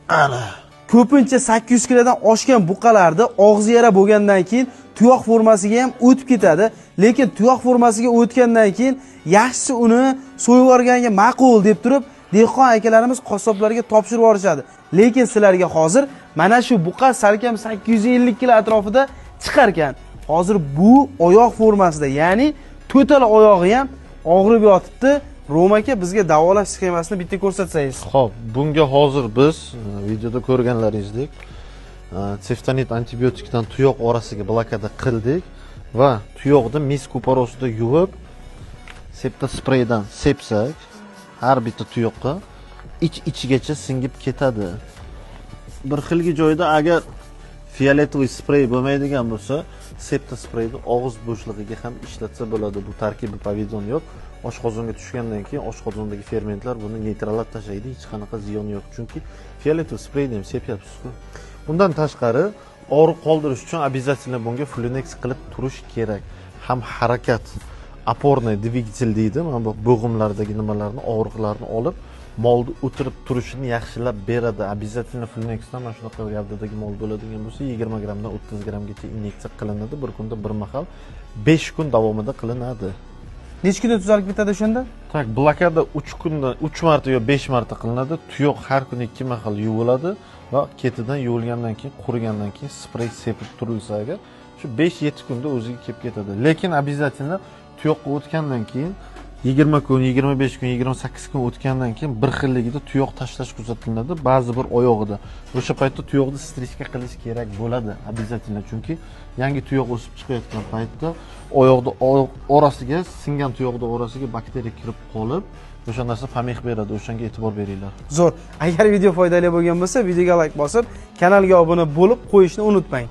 Ana. Ko'pincha 800 kilodan oshgan buqalarda og'zi yara bo'lgandan keyin tuyoq formasiga ham o'tib ketadi, lekin tuyoq formasiga o'tgandan keyin yaxshisi uni so'yib yuborganga ma'qul deb turib, dehqon akalarimiz qassoblarga topshirib yuborishadi. Lekin sizlarga hozir mana shu buqa salkam 850 kilo atrofida chiqar ekan. Hozir bu oyoq formasida, ya'ni to'tala oyog'i ham og'rib yotibdi. Rom aka bizga davolash sxemasini bitta ko'rsatsangiz. Xo'p, bunga hozir biz videoda ko'rganlaringizdek seftonit antibiotikdan tuyoq orasiga blokada qildik va tuyoqni mis kuparosida yuvib, septa spreydan sepsak, har bitta tuyoqqa ichigacha singib ketadi. Bir xilgi joyda agar fioletoviy sprey bo'lmaydigan bo'lsa, septa spreyni og'iz bo'shlig'iga ham ishlatsa bo'ladi. Bu tarkibi povidon yo'q. Oshqozonga tushgandan keyin oshqozondagi fermentlar buni neytrallab tashlaydi, hech qanaqa ziyoni yo'q. Chunki fioletoviy spreyni ham sepyapsiz-ku. Undan tashqari og'riq qoldirish uchun обязательно bunga Flunex qilib turish kerak. Ham harakat oporniy dvigatel deydi. Mana bu bo'g'imlardagi nimalarni, og'riqlarni olib, molni o'tirib turishini yaxshilab beradi. Обязательно Flunexdan mana shunaqa gavdadagi mol bo'ladigan bo'lsa 20 grammdan 30 grammgacha inyeksiya qilinadi. Bir kunda bir mahal 5 kun davomida qilinadi. Necha kunda tuzalib ketadi o'shanda? Tak, blokada 3 kunda 3 marta yo 5 marta qilinadi. Tuyoq har kuni 2 mahal yuviladi va ketidan yuvilgandan keyin, qurigandan keyin sprey sepib turilsa agar shu 5-7 kunda o'ziga kelib ketadi. Lekin обязательно tuyoqqa o'tgandan keyin 20 kun, 25 kun, 28 kun o'tgandan keyin bir xilligida tuyoq tashlash kuzatiladi. Ba'zi bir oyog'ida. O'sha paytda tuyoqni strichka qilish kerak bo'ladi, обязательно. Chunki yangi tuyoq o'sib chiqayotgan paytda oyoqni orasiga, singan tuyoqni orasiga bakteriya kirib qolib, o'sha narsa pamih beradi. O'shanga e'tibor beringlar. Zo'r. Agar video foydali bo'lgan bo'lsa, videoga like bosib, kanalga obuna bo'lib qo'yishni unutmang.